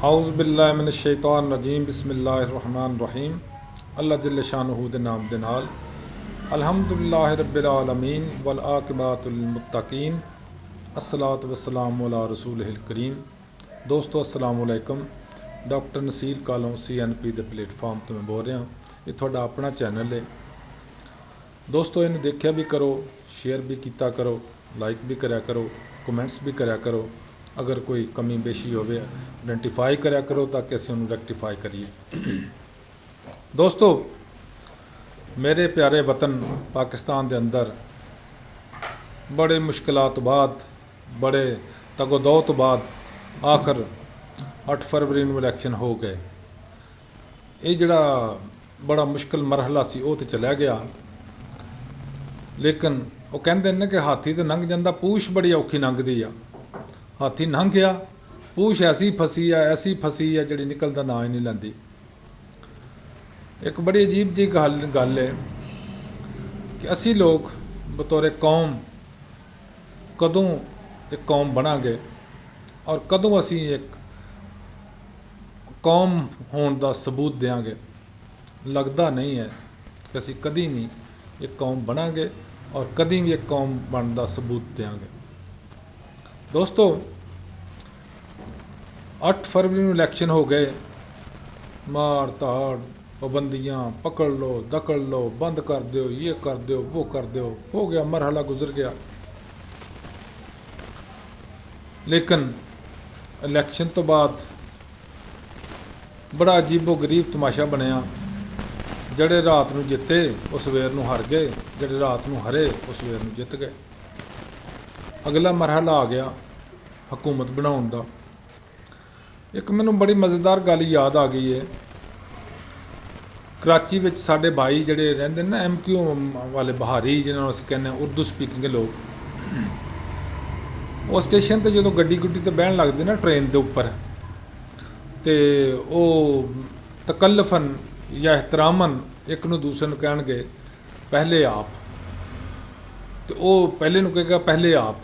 औज़ुबिल्लाहिमिनश्शैतानिर्रजीम बिस्मिल्लाहिर्रहमानिर्रहीम। अल्लाह जल्ल शानुहु दे नाम दे नाल अल्हम्दुलिल्लाहि रब्बिल आलमीन वल आक़िबतु लिल मुत्तक़ीन अस्सलातु वस्सलामु अला रसूलिहिल करीम। दोस्तों अस्सलामु अलैकुम। डॉक्टर नसीर कालों CNP ਦੇ ਪਲੇਟਫਾਰਮ ਤੋਂ ਮੈਂ ਬੋਲ ਰਿਹਾ। ਇਹ ਤੁਹਾਡਾ ਆਪਣਾ ਚੈਨਲ ਹੈ दोस्तों। ਇਹਨੂੰ ਦੇਖਿਆ ਵੀ ਕਰੋ, शेयर भी किया करो, लाइक भी करा करो, कमेंट्स भी करा करो। अगर कोई कमी बेशी होवे आइडेंटिफाई करा करो ताकि असीं उन्हें रेक्टिफाई करिए। दोस्तों मेरे प्यारे वतन पाकिस्तान के अंदर बड़े मुश्किलात तो बाद, बड़े तगोदो तो बाद आखिर 8 फरवरी ਨੂੰ इलैक्शन हो गए। ये जड़ा बड़ा मुश्किल मरहला सी वो तो चला गया, लेकिन वो कहते हैं कि हाथी तो लंघ जाता, पूछ बड़ी औखी लंघदी आ। हाथी लंघ गया, पूछ ऐसी फसी है जी निकलता ना ही नहीं लैंदी। एक बड़ी अजीब जी गल है कि असी लोग बतौर कौम कदों एक कौम बनांगे और कदों असी एक कौम होने का सबूत देंगे। लगता नहीं है कि असी कदी नहीं एक कौम बनांगे और कदी भी एक कौम बनने का सबूत देंगे। दोस्तों 8 फरवरी में इलैक्शन हो गए, मार ताड़ पाबंदियाँ, पकड़ लो दकड़ लो, बंद कर दो, ये कर दो, वो कर दो, हो गया, मरहला गुजर गया। लेकिन इलैक्शन तो बाद बड़ा अजीबो गरीब तमाशा बनया। जड़े रात को जिते वो सवेर को हार गए, जड़े रात को हरे वो सवेर को जित गए। अगला मरहला आ गया हुकूमत बनाने का। एक मैनू बड़ी मज़ेदार गल याद आ गई है। कराची में साढ़े भाई जड़े रहिंदे ना MQ वाले बहारी, जिन्होंने असीं कहने उर्दू स्पीकिंग लोग, वो स्टेशन पर जो गड्डी गुड्डी ते बहन लगते ना ट्रेन के उपर, तो वो तकल्लफन या एहतरामन एक नू दूसरे नू कहणगे पहले आप, तो वो पहले नू कहेगा पहले आप।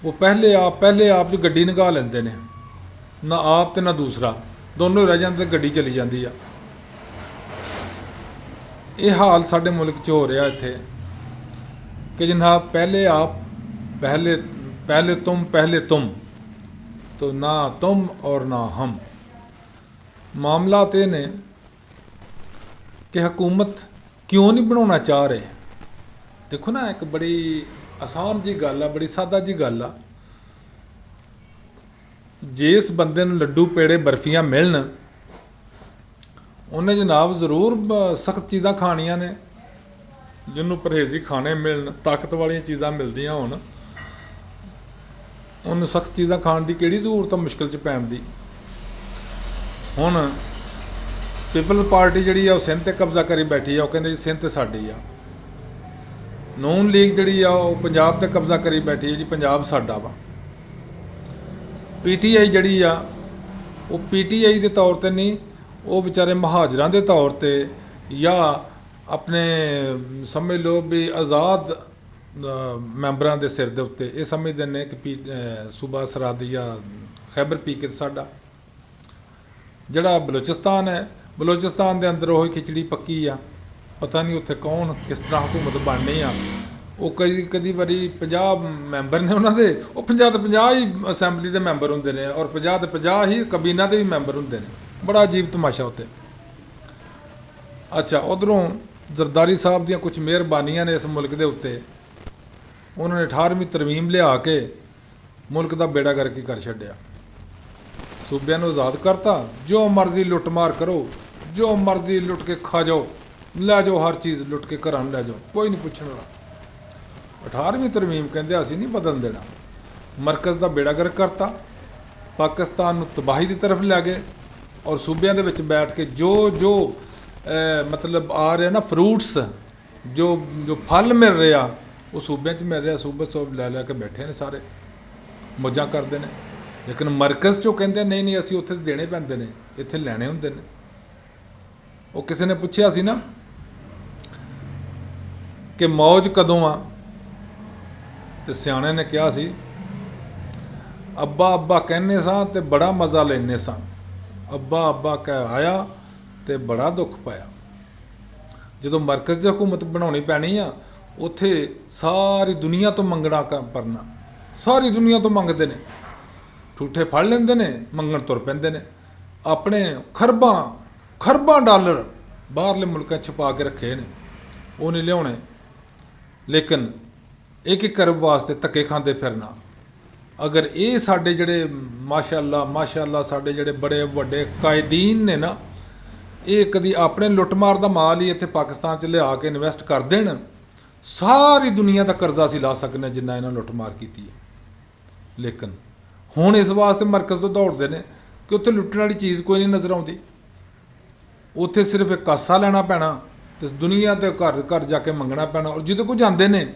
वो पहले आप जो गड्डी निकाल लेंदे ने, ना आप तो ना दूसरा, दोनों रह जाते, गड्डी चली जाती है। ये हाल साडे मुल्क च हो रहा इत्थे कि जनाब पहले आप, पहले तुम, तो ना तुम और ना हम। मामला तो ने कि हुकूमत क्यों नहीं बनाना चाह रहे। देखो ना, एक बड़ी आसान जी गल आ, बड़ी सादा जी गल आ। जिस बंदे नूं लड्डू पेड़े बर्फियां मिलन, उन्हें जनाब जरूर सख्त चीज़ां खानियां ने। जिन्हों परहेजी खाने मिलन, ताकत वाली चीज़ां मिलदियां होण, उन्हें सख्त चीज़ां खाण की किहड़ी जरूरत है मुश्किल च पैण दी। हुण पीपल्स पार्टी जिहड़ी आ सिंध ते कब्जा करी बैठी आ। वो कहंदे जी सिंध ते साडी आ। नून लीग जिहड़ी आ वो पंजाब ते कब्जा करी बैठी है जी, पंजाब साडा वा। PTI जिहड़ी आ वो PTI के तौर पर नहीं, वो बेचारे महाजरां के तौर पर या अपने समझ लो भी आज़ाद मैंबरां के सिर के उत्ते ये समझते हैं कि सूबा सराद या खैबर पीके साडा। जिहड़ा बलोचिस्तान है, बलोचिस्तान के अंदर वही खिचड़ी पक्की आ। पता नहीं उत्थे कौन किस तरह हुकूमत बननी आ। वो कई बारी 50 मैंबर ने उन्होंने, वो 50 तो 50 ही असैंबली के मैंबर होंगे ने और 50 तो 50 ही कबीना के भी मैंबर होंगे ने। बड़ा अजीब तमाशा उत्ते। अच्छा, उधरों जरदारी साहब दियाँ कुछ मेहरबानियां ने इस मुल्क के उत्ते। उन्होंने 18वीं तरमीम लिया के मुल्क का बेड़ा गर्क कर छड्या। सूबे नूं आज़ाद करता, जो मर्जी लुट मार करो, जो मर्जी लुट के खा जाओ, लै जाओ, हर चीज़ लुट के घर लै जाओ, कोई नहीं पुछण वाला। 18वीं तरमीम कहते असीं नहीं बदल देना। मरकज़ का बेड़ा गर्क करता, पाकिस्तान नूं तबाही की तरफ लै गए और सूबे दे विच बैठ के जो जो मतलब आ रहे ना फ्रूट्स, जो जो फल मिल रहे आ वो सूबे च मिल रहा। सूबे सूब लै के बैठे ने सारे मौजां करते हैं। लेकिन मरकज़ चो कहते नहीं असीं उत्थे देने पैंदे ने, इत्थे लैणे हुंदे ने। वो किसी ने पुछया सी ना कि मौज कदों आ, तो सियाणे ने कहा सी अब्बा अब्बा कहने सां ते बड़ा मज़ा लेने सां, ਅੱਬਾ ਅੱਬਾ ਕਹਿ ਆਇਆ ਤੇ ਬੜਾ ਦੁੱਖ ਪਾਇਆ। ਜਦੋਂ ਮਰਕਜ਼ ਦੀ ਹਕੂਮਤ ਬਣਾਉਣੀ ਪੈਣੀ ਆ, ਉੱਥੇ ਸਾਰੀ ਦੁਨੀਆ ਤੋਂ ਮੰਗਣਾ ਕਰਨਾ, ਸਾਰੀ ਦੁਨੀਆ ਤੋਂ ਮੰਗਦੇ ਨੇ, ਠੂਠੇ ਫੜ ਲੈਂਦੇ ਨੇ, ਮੰਗਣ ਤੁਰ ਪੈਂਦੇ ਨੇ। ਆਪਣੇ ਖਰਬਾਂ ਡਾਲਰ ਬਾਹਰਲੇ ਮੁਲਕਾਂ ਛਪਾ ਕੇ ਰੱਖੇ ਨੇ, ਉਹ ਨਹੀਂ ਲਿਆਉਣੇ, ਲੇਕਿਨ ਇੱਕ ਅਰਬ ਵਾਸਤੇ ਧੱਕੇ ਖਾਂਦੇ ਫਿਰਨਾ। ਅਗਰ ਇਹ ਸਾਡੇ ਜਿਹੜੇ ਮਾਸ਼ਾਅੱਲਾ ਸਾਡੇ ਜਿਹੜੇ ਬੜੇ ਵੱਡੇ ਕਾਇਦੀਨ ਨੇ ਨਾ, ਇਹ ਕਦੀ ਆਪਣੇ ਲੁੱਟਮਾਰ ਦਾ ਮਾਲ ਹੀ ਇੱਥੇ ਪਾਕਿਸਤਾਨ 'ਚ ਲਿਆ ਕੇ ਇਨਵੈਸਟ ਕਰ ਦੇਣ, ਸਾਰੀ ਦੁਨੀਆ ਦਾ ਕਰਜ਼ਾ ਅਸੀਂ ਲਾ ਸਕਦੇ ਹਾਂ ਜਿੰਨਾ ਇਹਨਾਂ ਲੁੱਟਮਾਰ ਕੀਤੀ ਹੈ। ਲੇਕਿਨ ਹੁਣ ਇਸ ਵਾਸਤੇ ਮਰਕਜ਼ ਤੋਂ ਦੌੜਦੇ ਨੇ ਕਿ ਉੱਥੇ ਲੁੱਟਣ ਵਾਲੀ ਚੀਜ਼ ਕੋਈ ਨਹੀਂ ਨਜ਼ਰ ਆਉਂਦੀ। ਉੱਥੇ ਸਿਰਫ ਇੱਕ ਕਾਸਾ ਲੈਣਾ ਪੈਣਾ ਤੇ ਦੁਨੀਆ ਤੇ ਘਰ ਘਰ ਜਾ ਕੇ ਮੰਗਣਾ ਪੈਣਾ। ਔਰ ਜਦੋਂ ਕੋਈ ਜਾਂਦੇ ਨੇ,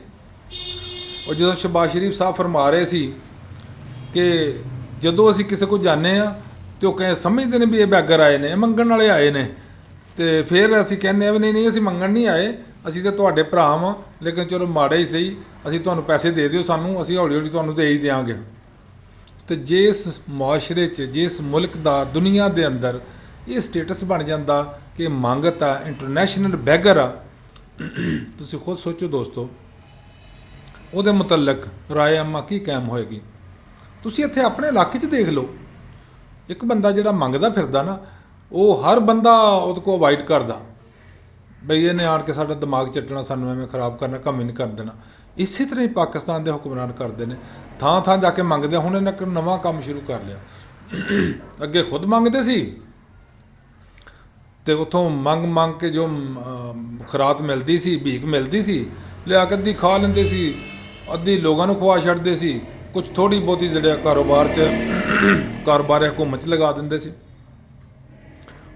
ਉਹ ਜਦੋਂ ਸ਼ਬਾਜ਼ ਸ਼ਰੀਫ ਸਾਹਿਬ ਫਰਮਾ ਰਹੇ ਸੀ ਕਿ ਜਦੋਂ ਅਸੀਂ ਕਿਸੇ ਕੋਲ ਜਾਂਦੇ ਹਾਂ ਤੇ ਉਹ ਕਹੇ ਸਮਝਦੇ ਨੇ ਵੀ ਇਹ ਬੈਗਰ ਆਏ ਨੇ, ਇਹ ਮੰਗਣ ਵਾਲੇ ਆਏ ਨੇ, ਤੇ ਫਿਰ ਅਸੀਂ ਕਹਿੰਦੇ ਆ ਵੀ ਨਹੀਂ ਅਸੀਂ ਮੰਗਣ ਨਹੀਂ ਆਏ, ਅਸੀਂ ਤਾਂ ਤੁਹਾਡੇ ਭਰਾ ਵਾਂ, ਲੇਕਿਨ ਚਲੋ ਮਾੜਾ ਹੀ ਸਹੀ, ਅਸੀਂ ਤੁਹਾਨੂੰ ਪੈਸੇ ਦੇ ਦਿਓ ਸਾਨੂੰ, ਅਸੀਂ ਹੌਲੀ ਹੌਲੀ ਤੁਹਾਨੂੰ ਦੇ ਹੀ ਦਿਆਂਗੇ। ਤੇ ਜਿਸ ਮੁਆਸ਼ਰੇ 'ਚ, ਜਿਸ ਮੁਲਕ ਦਾ ਦੁਨੀਆ ਦੇ ਅੰਦਰ ਇਹ ਸਟੇਟਸ ਬਣ ਜਾਂਦਾ ਕਿ ਮੰਗਤ ਆ, ਇੰਟਰਨੈਸ਼ਨਲ ਬੈਗਰ ਆ, ਤੁਸੀਂ ਖੁਦ ਸੋਚੋ ਦੋਸਤੋ, ਉਹਦੇ ਮੁਤਲਕ ਰਾਏ ਆਮਾ ਕੀ ਕਾਇਮ ਹੋਏਗੀ। ਤੁਸੀਂ ਇੱਥੇ ਆਪਣੇ ਇਲਾਕੇ 'ਚ ਦੇਖ ਲਓ, ਇੱਕ ਬੰਦਾ ਜਿਹੜਾ ਮੰਗਦਾ ਫਿਰਦਾ ਨਾ, ਉਹ ਹਰ ਬੰਦਾ ਉਹਦੇ ਕੋਲ ਅਵਾਇਡ ਕਰਦਾ, ਬਈ ਇਹਨੇ ਆਣ ਕੇ ਸਾਡਾ ਦਿਮਾਗ ਚੱਟਣਾ, ਸਾਨੂੰ ਐਵੇਂ ਖਰਾਬ ਕਰਨਾ, ਕੰਮ ਹੀ ਨਹੀਂ ਕਰ ਦੇਣਾ। ਇਸੇ ਤਰ੍ਹਾਂ ਹੀ ਪਾਕਿਸਤਾਨ ਦੇ ਹੁਕਮਰਾਨ ਕਰਦੇ ਨੇ, ਥਾਂ ਥਾਂ ਜਾ ਕੇ ਮੰਗਦੇ। ਹੁਣ ਇਹਨਾਂ ਇੱਕ ਨਵਾਂ ਕੰਮ ਸ਼ੁਰੂ ਕਰ ਲਿਆ, ਅੱਗੇ ਖੁਦ ਮੰਗਦੇ ਸੀ ਤੇ ਉੱਥੋਂ ਮੰਗ ਕੇ ਜੋ ਖੁਰਾਕ ਮਿਲਦੀ ਸੀ, ਭੀਖ ਮਿਲਦੀ ਸੀ, ਲਿਆ ਕੇ ਅੱਧੀ ਖਾ ਲੈਂਦੇ ਸੀ, ਅੱਧੀ ਲੋਕਾਂ ਨੂੰ ਖਵਾ ਛੱਡਦੇ ਸੀ, ਕੁਝ ਥੋੜ੍ਹੀ ਬਹੁਤੀ ਜਿਹੜੇ ਕਾਰੋਬਾਰ ਹਕੂਮਤ 'ਚ ਲਗਾ ਦਿੰਦੇ ਸੀ।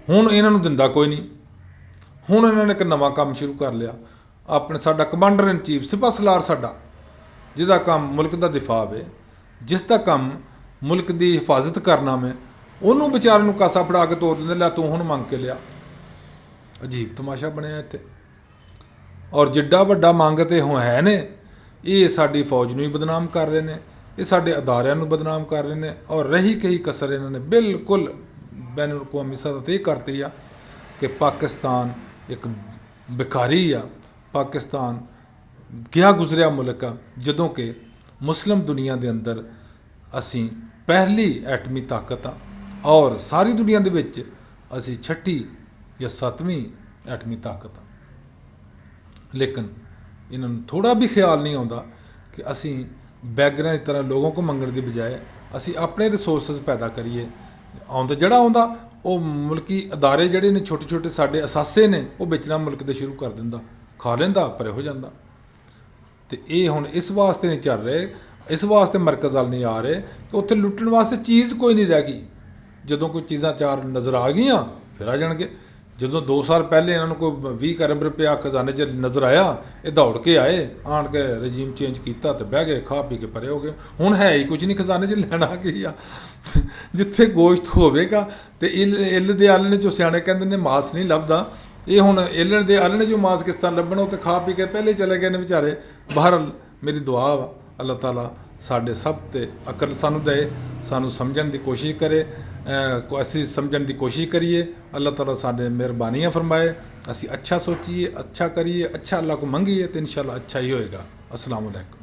ਹੁਣ ਇਹਨਾਂ ਨੂੰ ਦਿੰਦਾ ਕੋਈ ਨਹੀਂ। ਹੁਣ ਇਹਨਾਂ ਨੇ ਇੱਕ ਨਵਾਂ ਕੰਮ ਸ਼ੁਰੂ ਕਰ ਲਿਆ। ਆਪਣੇ ਸਾਡਾ ਕਮਾਂਡਰ ਇਨ ਚੀਫ, ਸਿਪਾਹ ਸਲਾਰ ਸਾਡਾ, ਜਿਹਦਾ ਕੰਮ ਮੁਲਕ ਦਾ ਦਿਫਾਅ ਵੇ, ਜਿਸ ਦਾ ਕੰਮ ਮੁਲਕ ਦੀ ਹਿਫਾਜ਼ਤ ਕਰਨਾ ਮੈਂ, ਉਹਨੂੰ ਵਿਚਾਰੇ ਨੂੰ ਕਾਸਾ ਫੜਾ ਕੇ ਤੋਰ ਦਿੰਦੇ, ਲੈ ਤੂੰ ਹੁਣ ਮੰਗ ਕੇ ਲਿਆ। ਅਜੀਬ ਤਮਾਸ਼ਾ ਬਣਿਆ ਇੱਥੇ। ਔਰ ਜਿੱਡਾ ਵੱਡਾ ਮੰਗ ਤੇ ਹੁਣ ਹੈ ਨੇ, ਇਹ ਸਾਡੀ ਫੌਜ ਨੂੰ ਹੀ ਬਦਨਾਮ ਕਰ ਰਹੇ ਨੇ, ਇਹ ਸਾਡੇ ਅਦਾਰਿਆਂ ਨੂੰ ਬਦਨਾਮ ਕਰ ਰਹੇ ਨੇ। ਔਰ ਰਹੀ ਕਹੀ ਕਸਰ ਇਹਨਾਂ ਨੇ ਬਿਲਕੁਲ ਬੈਨ ਅਲ-ਅਕਵਾਮੀ ਸਤਹ 'ਤੇ ਇਹ ਕਰਤੀ ਆ ਕਿ ਪਾਕਿਸਤਾਨ ਇੱਕ ਬਿਕਾਰੀ ਆ, ਪਾਕਿਸਤਾਨ ਗਿਆ ਗੁਜ਼ਰਿਆ ਮੁਲਕ ਆ, ਜਦੋਂ ਕਿ ਮੁਸਲਿਮ ਦੁਨੀਆ ਦੇ ਅੰਦਰ ਅਸੀਂ ਪਹਿਲੀ ਐਟਮੀ ਤਾਕਤ ਆ, ਔਰ ਸਾਰੀ ਦੁਨੀਆ ਦੇ ਵਿੱਚ ਅਸੀਂ 6ਵੀਂ ਜਾਂ 7ਵੀਂ ਐਟਮੀ ਤਾਕਤ ਆ। ਲੇਕਿਨ ਇਹਨਾਂ ਨੂੰ ਥੋੜ੍ਹਾ ਵੀ ਖਿਆਲ ਨਹੀਂ ਆਉਂਦਾ ਕਿ ਅਸੀਂ ਬੈਗਰਾਂ ਦੀ ਤਰ੍ਹਾਂ ਲੋਕਾਂ ਕੋਲ ਮੰਗਣ ਦੀ ਬਜਾਏ ਅਸੀਂ ਆਪਣੇ ਰਿਸੋਰਸਿਸ ਪੈਦਾ ਕਰੀਏ। ਜਿਹੜਾ ਆਉਂਦਾ ਉਹ ਮੁਲਕੀ ਅਦਾਰੇ ਜਿਹੜੇ ਨੇ, ਛੋਟੇ ਛੋਟੇ ਸਾਡੇ ਅਸਾਸੇ ਨੇ, ਉਹ ਵੇਚਣਾ ਮੁਲਕ ਦੇ ਸ਼ੁਰੂ ਕਰ ਦਿੰਦਾ, ਖਾ ਲੈਂਦਾ, ਪਰੇ ਹੋ ਜਾਂਦਾ। ਤੇ ਇਹ ਹੁਣ ਇਸ ਵਾਸਤੇ ਨਹੀਂ ਚੱਲ ਰਹੇ, ਇਸ ਵਾਸਤੇ ਮਰਕਜ਼ ਵੱਲ ਨਹੀਂ ਆ ਰਹੇ ਕਿ ਉੱਥੇ ਲੁੱਟਣ ਵਾਸਤੇ ਚੀਜ਼ ਕੋਈ ਨਹੀਂ ਰਹਿ ਗਈ। ਜਦੋਂ ਕੋਈ ਚੀਜ਼ਾਂ ਚਾਰ ਨਜ਼ਰ ਆ ਗਈਆਂ ਫਿਰ ਆ ਜਾਣਗੇ। ਜਦੋਂ 2 ਸਾਲ ਪਹਿਲੇ ਇਹਨਾਂ ਨੂੰ ਕੋਈ 20 ਅਰਬ ਰੁਪਇਆ ਖਜ਼ਾਨੇ 'ਚ ਨਜ਼ਰ ਆਇਆ, ਇਹ ਦੌੜ ਕੇ ਆਏ, ਆਣ ਕੇ ਰਜੀਮ ਚੇਂਜ ਕੀਤਾ ਤੇ ਬਹਿ ਗਏ, ਖਾ ਪੀ ਕੇ ਪਰੇ ਹੋ ਗਏ। ਹੁਣ ਹੈ ਹੀ ਕੁਝ ਨਹੀਂ ਖਜ਼ਾਨੇ 'ਚ, ਲੈਣਾ ਕੀ ਆ। ਜਿੱਥੇ ਗੋਸ਼ਤ ਹੋਵੇਗਾ ਤੇ ਇੱਲ ਦੇ ਆਲਣੇ 'ਚੋਂ ਸਿਆਣੇ ਕਹਿੰਦੇ ਨੇ ਮਾਸ ਨਹੀਂ ਲੱਭਦਾ, ਇਹ ਹੁਣ ਇੱਲ ਦੇ ਆਲਣੇ 'ਚੋਂ ਮਾਸ ਕਿਸ ਤਰ੍ਹਾਂ ਲੱਭਣਾ। ਉਹ ਤੇ ਖਾ ਪੀ ਕੇ ਪਹਿਲੇ ਚਲੇ ਗਏ ਨੇ ਵਿਚਾਰੇ। ਬਹਰਹਾਲ ਮੇਰੀ ਦੁਆ ਵਾ, ਅੱਲਾਹ ਤਾਲਾ ਸਾਡੇ ਸਭ ਤੇ ਅਕਲ ਸਾਨੂੰ ਦੇ, ਸਾਨੂੰ ਸਮਝਣ ਦੀ ਕੋਸ਼ਿਸ਼ ਕਰੇ, ਅਸੀਂ ਸਮਝਣ ਦੀ ਕੋਸ਼ਿਸ਼ ਕਰੀਏ। ਅੱਲਾਹ ਤਾਲਾ ਸਾਡੇ ਮਿਹਰਬਾਨੀਆਂ ਫਰਮਾਏ, ਅਸੀਂ ਅੱਛਾ ਸੋਚੀਏ, ਅੱਛਾ ਕਰੀਏ, ਅੱਛਾ ਅੱਲਾਹ ਕੋ ਮੰਗੀਏ, तो इंशाल्लाह अच्छा ही होएगा। अस्सलाम वालेकुम।